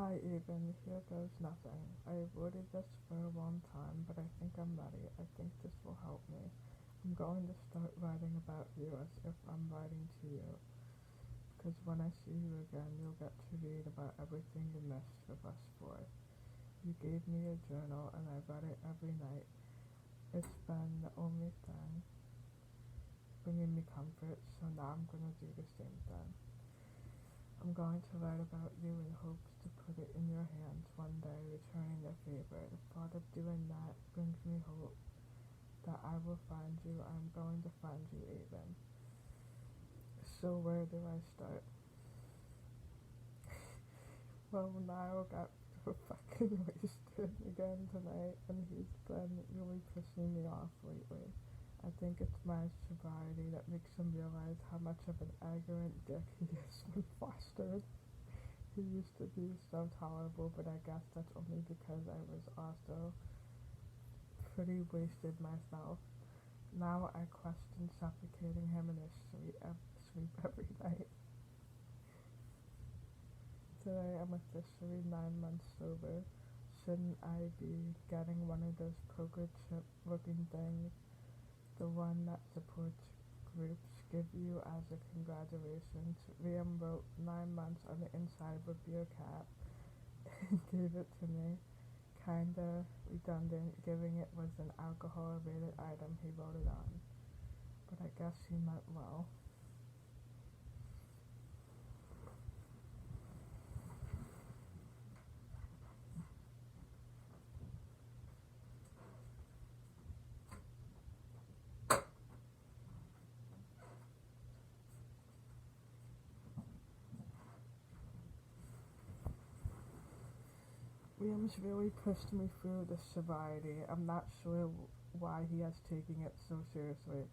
Hi, even. Here goes nothing. I avoided this for a long time, but I think I'm ready. I think this will help me. I'm going to start writing about you as if I'm writing to you. Because when I see you again, you'll get to read about everything you missed with us for. You gave me a journal, and I read it every night. It's been the only thing bringing me comfort, so now I'm going to do the same thing. I'm going to write about you in hopes to put it in your hands one day, returning the favor. The thought of doing that brings me hope that I will find you. I'm going to find you, even. So where do I start? Well, Niall got so fucking wasted again tonight, and he's been really pissing me off lately. I think it's my sobriety that makes him realize how much of an arrogant dick he is when flustered. He used to be so tolerable, but I guess that's only because I was also pretty wasted myself. Now I question suffocating him in his sleep every night. Today I'm officially 9 months sober. Shouldn't I be getting one of those poker chip looking things? The one that supports groups give you as a congratulations. Liam wrote 9 months on the inside of a beer cap and gave it to me. Kinda redundant, giving it was an alcohol related item he wrote it on. But I guess he meant well. Liam's really pushed me through the sobriety. I'm not sure why he has taken it so seriously,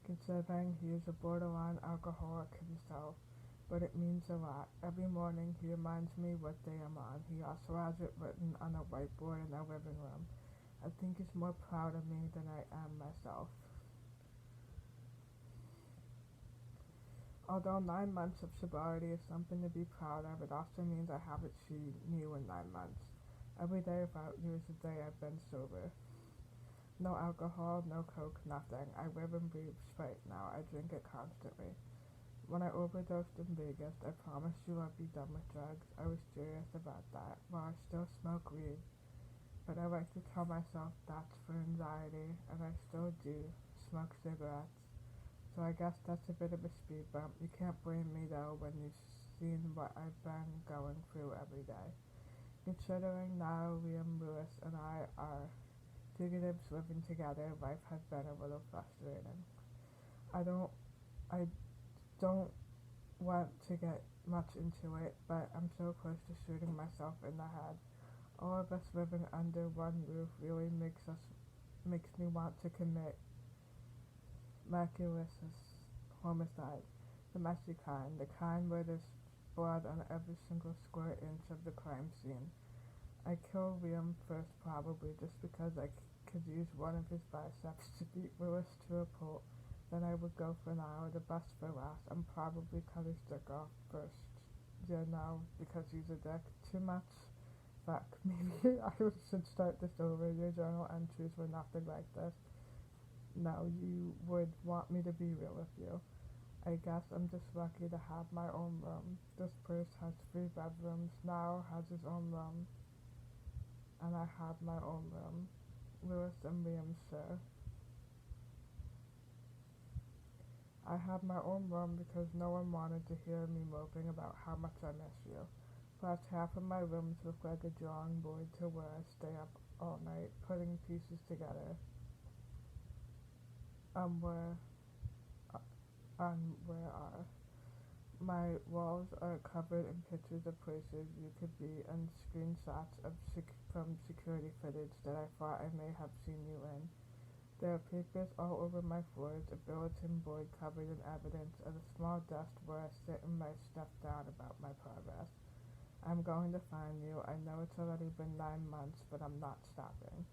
considering he is a borderline alcoholic himself, but it means a lot. Every morning he reminds me what day I'm on. He also has it written on a whiteboard in our living room. I think he's more proud of me than I am myself. Although 9 months of sobriety is something to be proud of, it also means I haven't seen you in 9 months. Every day without you is the day I've been sober. No alcohol, no coke, nothing. I live and breathe Sprite now. I drink it constantly. When I overdosed in Vegas, I promised you I'd be done with drugs. I was serious about that. While I still smoke weed, but I like to tell myself that's for anxiety, and I still do smoke cigarettes. So I guess that's a bit of a speed bump. You can't blame me though when you've seen what I've been going through every day. Considering now Liam Lewis and I are fugitives living together, life has been a little frustrating. I don't I don't want to get much into it, but I'm so close to shooting myself in the head. All of us living under one roof really makes me want to commit Maculus homicide, the messy kind, the kind where there's blood on every single square inch of the crime scene. I killed Liam first probably just because I could use one of his biceps to beat Willis to a pulp. Then I would go for an hour, the best for last. I'm probably cut his dick off first. Yeah, no, because he's a dick. Too much? Fuck, maybe I should start this over. Your journal entries were nothing like this. No, you would want me to be real with you. I guess I'm just lucky to have my own room. This place has 3 bedrooms. Now has his own room, and I have my own room. Lewis and Liam share. I have my own room because no one wanted to hear me moping about how much I miss you. Plus, half of my rooms look like a drawing board to where I stay up all night putting pieces together. Um, where, where are my walls are covered in pictures of places you could be and screenshots from security footage that I thought I may have seen you in. There are papers all over my floors, a bulletin board covered in evidence, and a small desk where I sit and write stuff down about my progress. I'm going to find you. I know it's already been 9 months, but I'm not stopping.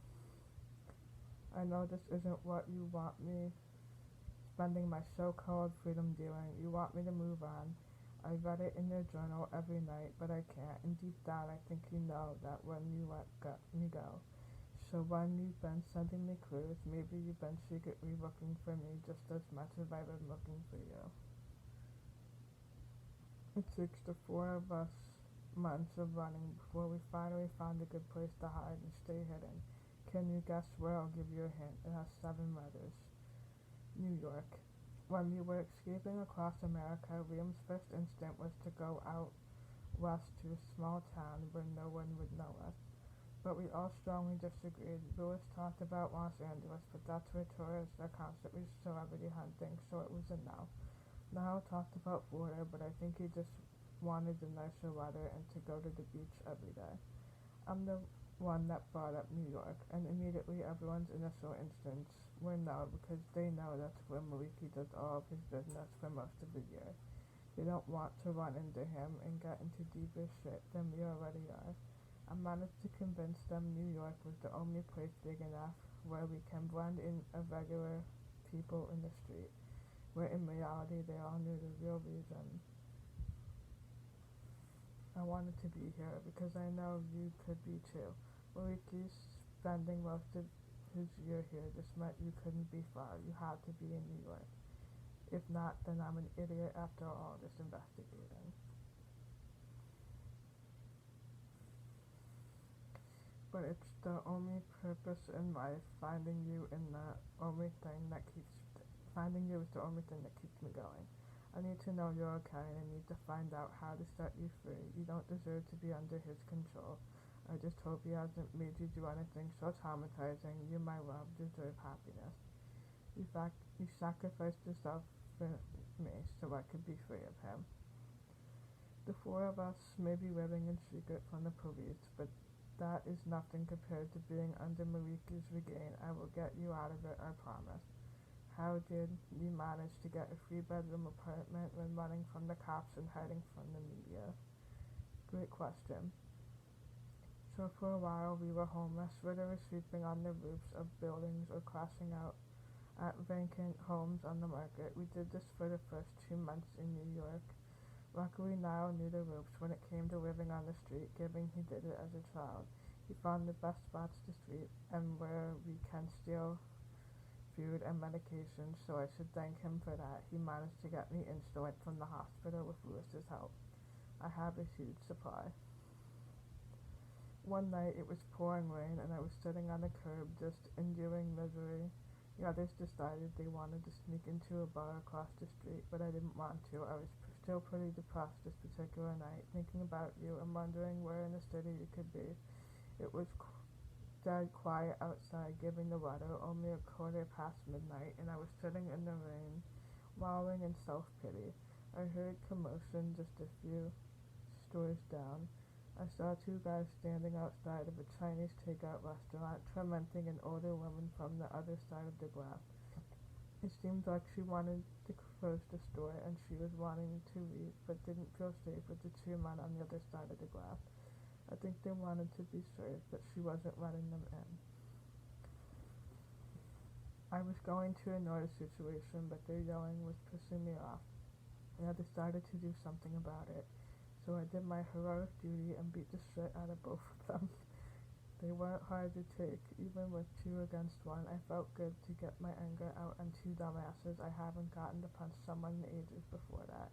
I know this isn't what you want me spending my so-called freedom doing. You want me to move on. I read it in your journal every night, but I can't, and deep down I think you know that when you let me go. So when you've been sending me clues, maybe you've been secretly looking for me just as much as I've been looking for you. It took the four of us months of running before we finally found a good place to hide and stay hidden. Can you guess where? I'll give you a hint. It has 7 letters. New York. When we were escaping across America, Liam's first instinct was to go out west to a small town where no one would know us. But we all strongly disagreed. Lewis talked about Los Angeles, but that's where tourists are constantly celebrity hunting, so it was a no. Niall talked about Florida, but I think he just wanted the nicer weather and to go to the beach every day. I'm the one that brought up New York, and immediately everyone's initial instincts were no, because they know that's where Maliki does all of his business for most of the year. They don't want to run into him and get into deeper shit than we already are. I managed to convince them New York was the only place big enough where we can blend in regular people in the street, where in reality they all knew the real reason I wanted to be here, because I know you could be too. Maliki's spending most of his year here just meant you couldn't be far. You had to be in New York. If not, then I'm an idiot after all this investigating. But it's the only purpose in life. Finding you is the only thing that keeps me going. I need to know you're okay, and I need to find out how to set you free. You don't deserve to be under his control. I just hope he hasn't made you do anything so traumatizing. You, my love, deserve happiness. You sacrificed yourself for me so I could be free of him. The four of us may be living in secret from the police, but that is nothing compared to being under Maliki's regain. I will get you out of it, I promise. How did you manage to get a 3-bedroom apartment when running from the cops and hiding from the media? Great question. So for a while we were homeless, literally sleeping on the roofs of buildings or crashing out at vacant homes on the market. We did this for the first 2 months in New York. Luckily Niall knew the ropes when it came to living on the street, given he did it as a child. He found the best spots to sleep and where we can steal food and medication, so I should thank him for that. He managed to get me Insulin from the hospital with Lewis's help. I have a huge supply. One night it was pouring rain and I was sitting on the curb just enduring misery. The others decided they wanted to sneak into a bar across the street, but I didn't want to. I was still pretty depressed this particular night, thinking about you and wondering where in the city you could be. It was dead quiet outside, given the weather, only 1/4 past midnight, and I was sitting in the rain, wallowing in self-pity. I heard commotion just a few stores down. I saw 2 guys standing outside of a Chinese takeout restaurant, tormenting an older woman from the other side of the glass. It seemed like she wanted to close the store, and she was wanting to leave, but didn't feel safe with the 2 men on the other side of the glass. I think they wanted to be served, but she wasn't letting them in. I was going to ignore the situation, but their yelling was pissing me off, and I decided to do something about it. So I did my heroic duty and beat the shit out of both of them. They weren't hard to take. Even with 2 against 1, I felt good to get my anger out on 2 dumbasses. I haven't gotten to punch someone in ages before that.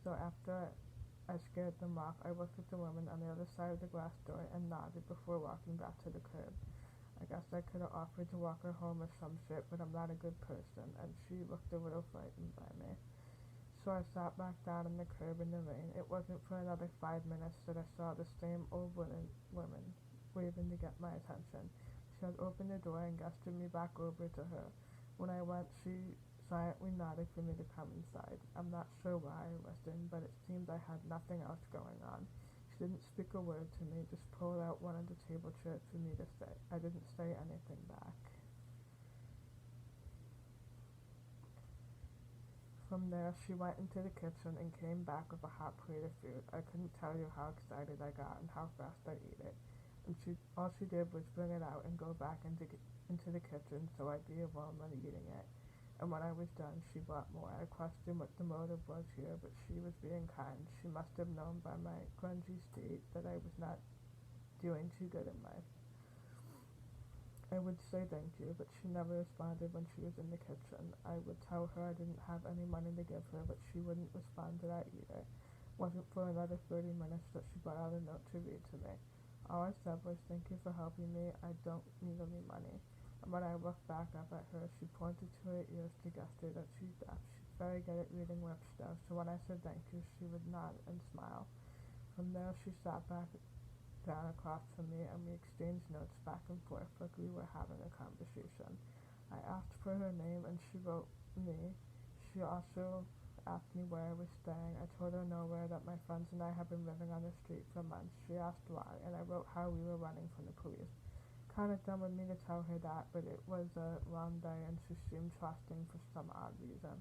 So after I scared them off, I looked at the woman on the other side of the glass door and nodded before walking back to the curb. I guess I could have offered to walk her home or some shit, but I'm not a good person, and she looked a little frightened by me. So I sat back down on the curb in the rain. It wasn't for another 5 minutes that I saw the same old woman waving to get my attention. She had opened the door and gestured me back over to her. When I went, she silently nodded for me to come inside. I'm not sure why I listened, but it seemed I had nothing else going on. She didn't speak a word to me, just pulled out one of the table chairs for me to sit. I didn't say anything back. From there, she went into the kitchen and came back with a hot plate of food. I couldn't tell you how excited I got and how fast I ate it. And all she did was bring it out and go back into the kitchen so I'd be alone when eating it. And when I was done, she bought more. I questioned what the motive was here, but she was being kind. She must have known by my grungy state that I was not doing too good in life. I would say thank you, but she never responded when she was in the kitchen. I would tell her I didn't have any money to give her, but she wouldn't respond to that either. It wasn't for another 30 minutes that she brought out a note to read to me. All I said was, thank you for helping me, I don't need any money. And when I looked back up at her, she pointed to her ears to gesture that she's deaf. She's very good at reading lips though, so when I said thank you, she would nod and smile. From there, she sat back down across from me and we exchanged notes back and forth like we were having a conversation. I asked for her name and she wrote me. She also asked me where I was staying. I told her nowhere, that my friends and I had been living on the street for months. She asked why, and I wrote how we were running from the police. Kinda dumb of me to tell her that, but it was a long day and she seemed trusting for some odd reason.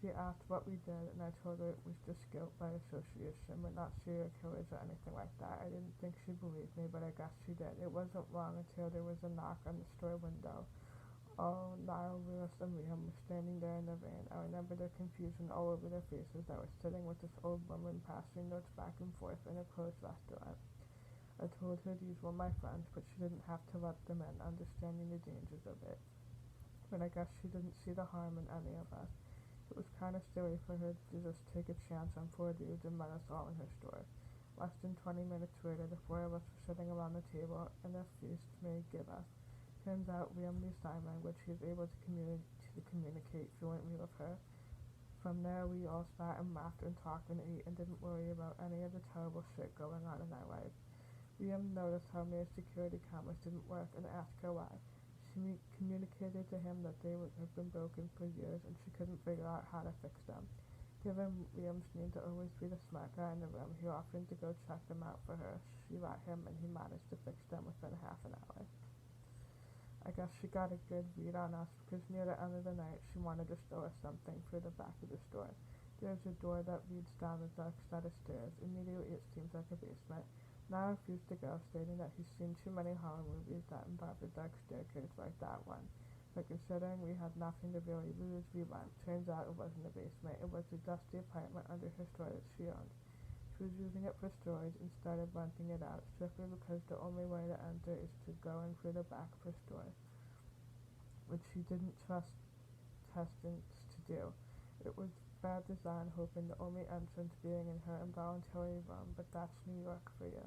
She asked what we did, and I told her it was just guilt by association. We're not serial killers or anything like that. I didn't think she believed me, but I guess she did. It wasn't long until there was a knock on the store window. Oh, Niall, Lewis, and Liam were standing there in the rain. I remember their confusion all over their faces. I was sitting with this old woman passing notes back and forth in a closed restaurant. I told her these were my friends, but she didn't have to let them in, understanding the dangers of it. But I guess she didn't see the harm in any of us. It was kind of silly for her to just take a chance on 4 dudes and let us all in her store. Less than 20 minutes later, the 4 of us were sitting around the table, and a feast may give us. Turns out Liam knew sign language. He was able to communicate fluently with her. From there, we all sat and laughed and talked and ate and didn't worry about any of the terrible shit going on in our lives. Liam noticed how May's security cameras didn't work and asked her why. She communicated to him that they have been broken for years and she couldn't figure out how to fix them. Given Liam's need to always be the smart guy in the room, he offered to go check them out for her. She let him and he managed to fix them within half an hour. I guess she got a good read on us because near the end of the night she wanted to show us something through the back of the store. There's a door that leads down a dark set of stairs. Immediately it seems like a basement. Now refused to go, stating that he's seen too many horror movies that involve a dark staircase like that one. But considering we had nothing to really lose, we went. Turns out it wasn't a basement. It was a dusty apartment under her store that she owned. She was using it for storage instead of renting it out, strictly because the only way to enter is to go in through the back of her store, which she didn't trust testants to do. It was bad design, hoping the only entrance being in her involuntary room, but that's New York for you.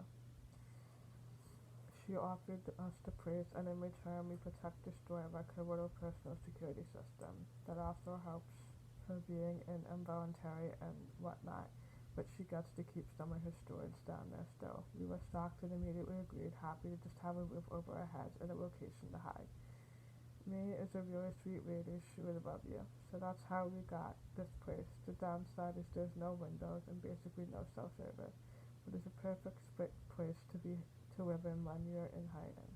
She offered us the praise, and in return we protect the store like her little personal security system. That also helps her being in involuntary and whatnot, but she gets to keep some of her storage down there still. We were shocked and immediately agreed, happy to just have a roof over our heads and a location to hide. Me is a really sweet lady, she would love you. So that's how we got this place. The downside is there's no windows and basically no cell service, but it's a perfect place to live in when you're in hiding.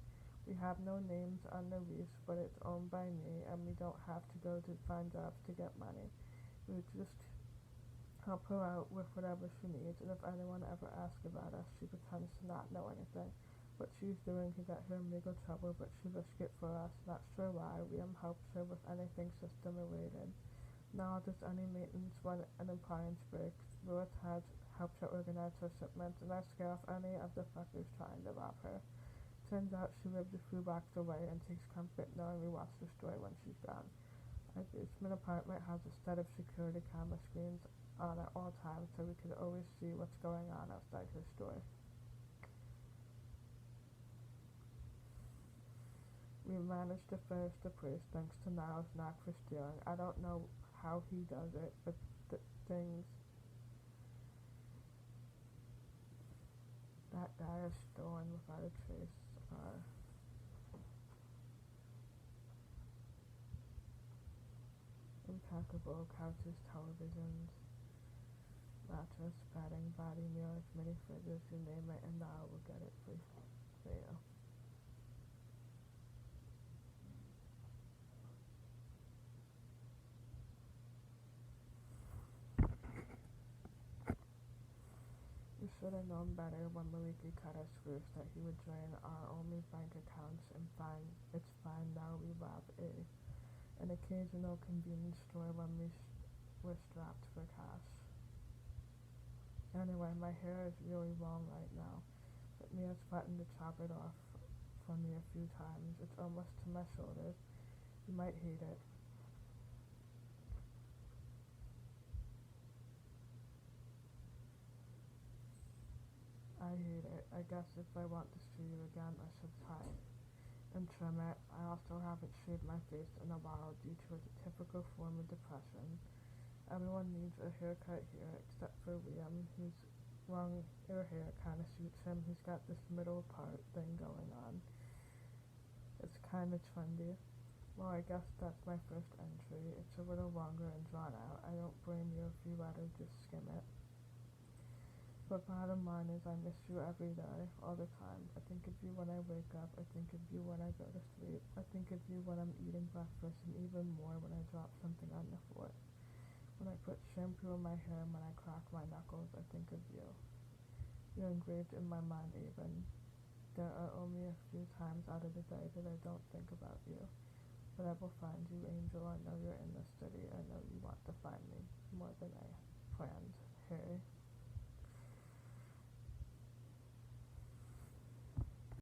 We have no names on the lease, but it's owned by me and we don't have to go to find jobs to get money. We just help her out with whatever she needs, and if anyone ever asks about us, she pretends to not know anything. What she's doing to get her in legal trouble, but she risked it for us. Not sure why. Liam helps her with anything system related. Now just any maintenance when an appliance breaks. Lewis has helped her organize her shipments, and I scare off any of the fuckers trying to rob her. Turns out she lives a few blocks away and takes comfort knowing we watch the store when she's gone. Our basement apartment has a set of security camera screens on at all times, so we could always see what's going on outside her store. We managed to finish the place thanks to Niall's knack for stealing. I don't know how he does it, but things that guy has stolen without a trace are impeccable. Couches, televisions, mattress, bedding, body mirrors, mini fridges, you name it, and Niall will get it for you. We should have known better when Maliki cut us loose that he would drain our only bank accounts and it's fine now we rob a an occasional convenience store when we're strapped for cash. Anyway, my hair is really long right now, but Mia's threatened to chop it off for me a few times. It's almost to my shoulders. You might hate it. I hate it. I guess if I want to see you again, I should tie and trim it. I also haven't shaved my face in a while due to a typical form of depression. Everyone needs a haircut here except for Liam, whose long hair kind of suits him. He's got this middle part thing going on. It's kind of trendy. Well, I guess that's my first entry. It's a little longer and drawn out. I don't blame you if you rather just skim it. But bottom line is I miss you every day, all the time. I think of you when I wake up. I think of you when I go to sleep. I think of you when I'm eating breakfast, and even more when I drop something on the floor. When I put shampoo in my hair and when I crack my knuckles, I think of you. You're engraved in my mind even. There are only a few times out of the day that I don't think about you. But I will find you, angel, and